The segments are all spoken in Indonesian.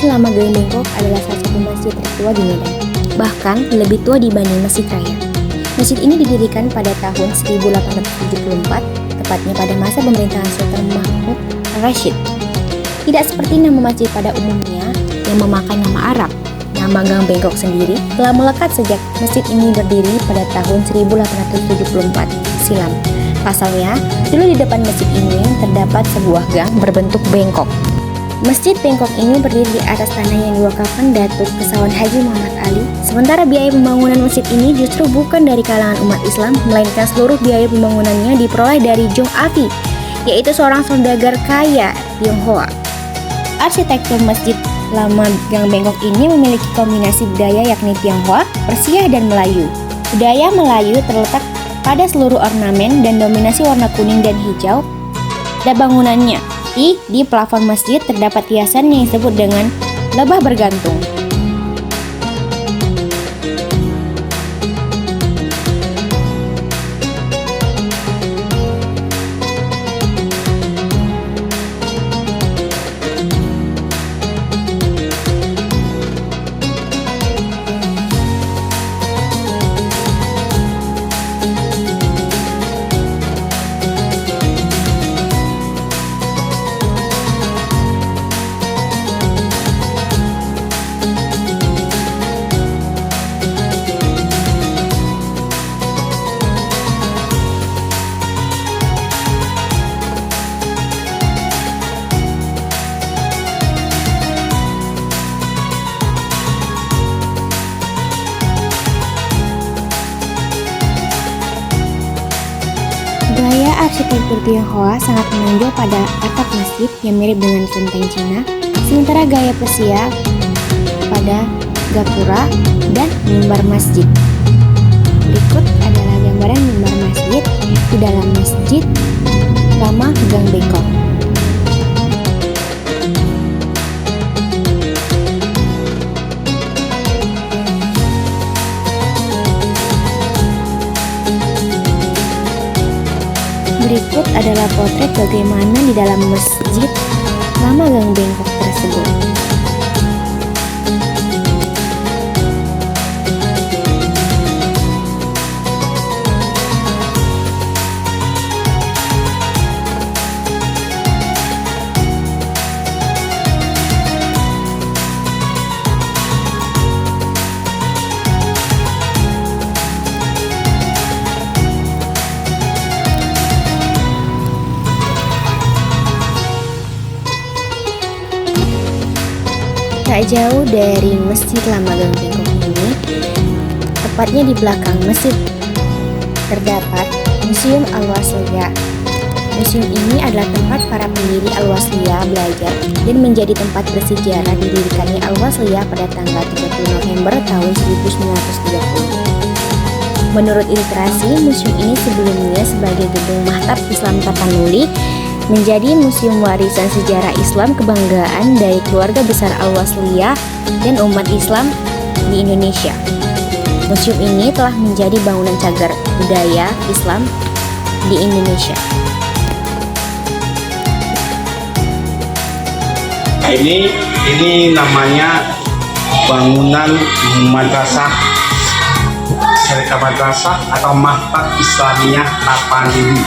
Masjid Lama Gang Bengkok adalah salah satu masjid tertua di Medan, bahkan lebih tua dibanding Masjid Raya. Masjid ini didirikan pada tahun 1874, tepatnya pada masa pemerintahan Sultan Mahmud Rashid. Tidak seperti nama masjid pada umumnya yang memakai nama Arab. Nama Gang Bengkok sendiri telah melekat sejak masjid ini berdiri pada tahun 1874 silam. Pasalnya, dulu di depan masjid ini terdapat sebuah gang berbentuk bengkok. Masjid Bengkok ini berdiri di atas tanah yang diwakafkan Datuk Kesawan Haji Muhammad Ali. Sementara biaya pembangunan masjid ini justru bukan dari kalangan umat Islam, melainkan seluruh biaya pembangunannya diperoleh dari Jong Afi, yaitu seorang saudagar kaya Tionghoa. Arsitektur Masjid Lama Gang Bengkok ini memiliki kombinasi budaya yakni Tionghoa, Persia, dan Melayu. Budaya Melayu terletak pada seluruh ornamen dan dominasi warna kuning dan hijau pada bangunannya. Di plafon masjid terdapat hiasan yang disebut dengan lebah bergantung. Gaya arsitektur Tionghoa sangat menonjol pada atap masjid yang mirip dengan kelenteng Cina, sementara gaya Persia pada gapura dan mimbar masjid. Berikut adalah gambaran mimbar masjid di dalam Masjid Lama Gang Bengkok. Berikut adalah potret bagaimana di dalam Masjid Lama Gang Bengkok tersebut. Tak jauh dari Masjid Lama Gang Bengkok ini, tepatnya di belakang masjid, terdapat Museum Al-Wasliyah. Museum ini adalah tempat para pendiri Al-Wasliyah belajar dan menjadi tempat bersejarah didirikannya Al-Wasliyah pada tanggal 30 November tahun 1930. Menurut Literasi, museum ini sebelumnya sebagai gedung Maktab Islam Tapanuli menjadi museum warisan sejarah Islam kebanggaan dari keluarga besar Al-Wasliyah dan umat Islam di Indonesia. Museum ini telah menjadi bangunan cagar budaya Islam di Indonesia. Ini namanya bangunan madrasah atau Maktab Islamiyah Tapanuli.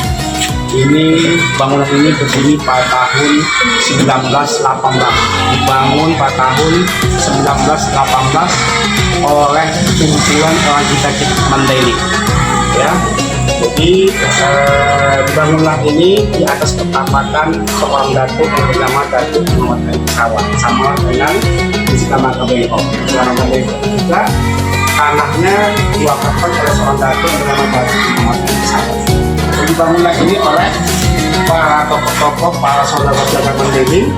Ini bangunan ini berdiri pada tahun 1918. Dibangun pada tahun 1918 oleh kumpulan orang kita Mandailing. Ya, jadi bangunan ini di atas ketapatan seorang datuk yang bernama Datuk Muhammad Kesawan, sama dengan Masjid Lama Gang Bengkok. Juga tanahnya diwakafkan oleh seorang datuk yang bernama Datuk Muhammad Kesawan. Dibangunlah ini oleh para tokoh-tokoh, para saudara-saudara Mandailing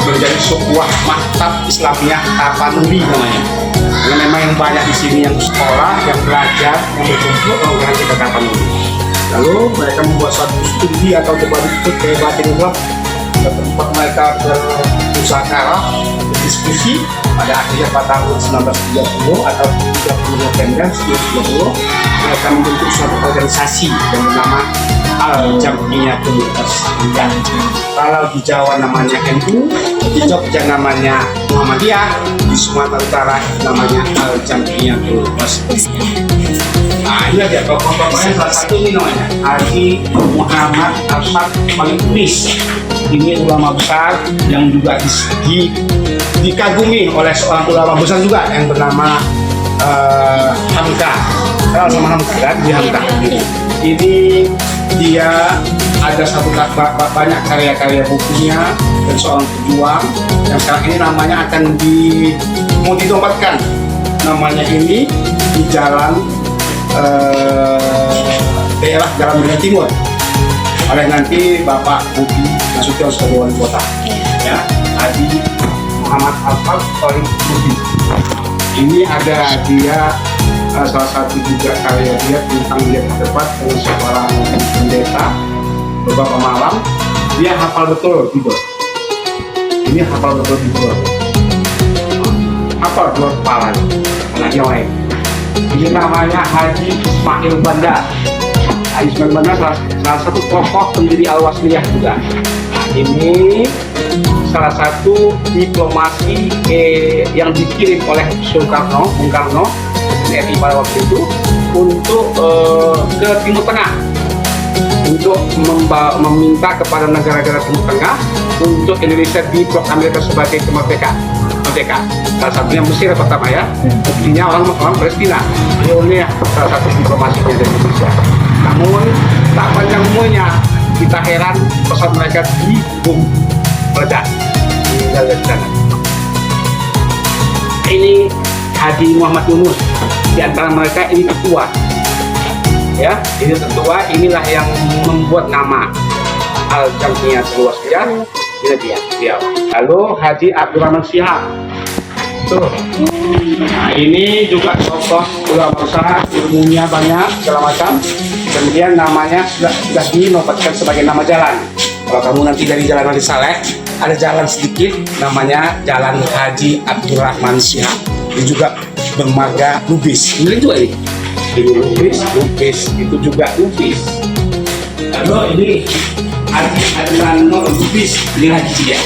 menjadi sebuah Maktab Islamiyah Tapanuli namanya. Karena memang yang banyak di sini yang sekolah, yang belajar, yang berkumpul orang-orang kita Tapanuli. Lalu mereka membuat suatu studi atau coba ikut ke Batin Club, ke tempat mereka pusaka berdiskusi pada akhirnya pada tahun 1930 atau 30 November 1930 mereka membentuk suatu organisasi yang bernama Al-Jam'iyatul Wasithiyah. Kalau di Jawa namanya NU, di Jogja namanya Muhammadiyah, di Sumatera Utara namanya Al-Jam'iyatul Wasithiyah. Nah, ini ada tokoh-tokohnya, salah satu ini namanya Haji Muhammad Al-Fat Malikudis. Ini ulama besar yang juga dikagumi oleh seorang ulama besar juga yang bernama Hamka. Kalau sama Hamka kan, dia Hamka. Ini dia ada banyak karya-karya bukunya dan seorang pejuang yang sekarang ini namanya akan mau dinobatkan namanya ini di jalan daerah Jalan Medan Timur oleh nanti Bapak Budi Nasution sebagai wali kota, ya, Haji Muhammad Al-Fat Malikudis. Ini ada dia salah satu juga karya dia tentang dia berdebat dengan seorang pendeta beberapa malam. Dia hafal betul Bible. Ini hafal betul Bible. Hafal dua kepala anaknya lain. Ini namanya Haji Ismail Banda. Haji Ismail Banda salah satu tokoh pendiri Al-Wasliyah juga. Nah, ini salah satu diplomasi yang dikirim oleh Bung Karno RI pada waktu itu untuk ke Timur Tengah, untuk meminta kepada negara-negara Timur Tengah untuk Indonesia diproklamirkan sebagai merdeka. Salah satunya Mesir pertama, ya, buktinya orang Palestina. Ini salah satu diplomasinya dari Indonesia. Namun tak panjang umurnya, kita heran pesawat mereka dibom meledak meninggal di sana. Ini Haji Muhammad Yunus, di antara mereka ini ketua, ya, ini ketua. Inilah yang membuat nama Al-Jam'iyatul Wasithiyah. Ini dia. Lalu Haji Abdurrahman Shihab, tuh. Nah, ini juga tokoh ulama besar, ilmunya banyak segala macam. Kemudian namanya sudah dinobatkan sebagai nama jalan. Kalau kamu nanti dari Jalan Wali Saleh, ada jalan sedikit namanya Jalan Haji Abdurrahman Shihab. Ini juga dermaga Lubis. Ini juga ini Lubis itu juga Lubis. Lalu ini Haji Adnan Lubis, ini Haji dia.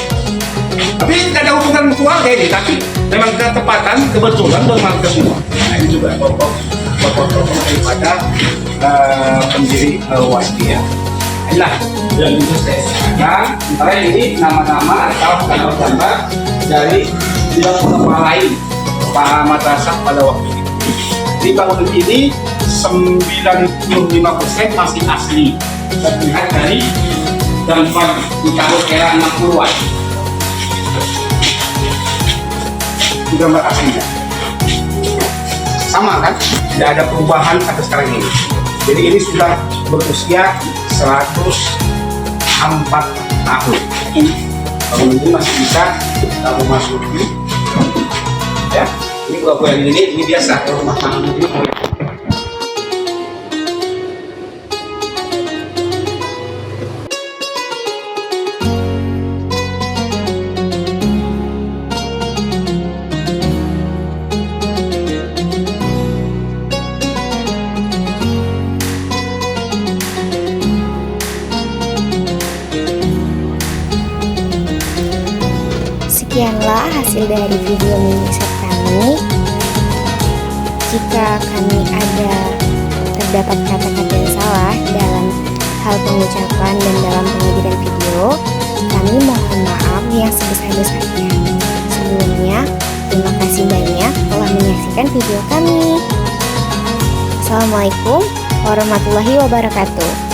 Tapi tidak ada hubungan keluarga ini, tapi memang ketepatan, kebetulan dermaga semua. Nah, ini juga tokoh daripada pendiri Wasithiyah. Inilah yang bisa saya sampaikan. Sementara ini nama-nama atau gambar dari beberapa lain para madrasah pada waktu itu. Di bangunan ini 95% masih asli, terlihat dari gambar di tahun era 60-an. Itu gambar aslinya. Sama kan? Tidak ada perubahan sampai sekarang ini. Jadi ini sudah berusia 104 tahun. Bangunan ini masih bisa kita memasuki. Ya, ini kalau yang ini biasa rumah tangga ini. Sekianlah hasil dari video mini set kami. Jika kami terdapat kata-kata yang salah dalam hal pengucapan dan dalam pengeditan video, kami mohon maaf yang sebesar-besarnya. Sebelumnya, terima kasih banyak telah menyaksikan video kami. Assalamualaikum warahmatullahi wabarakatuh.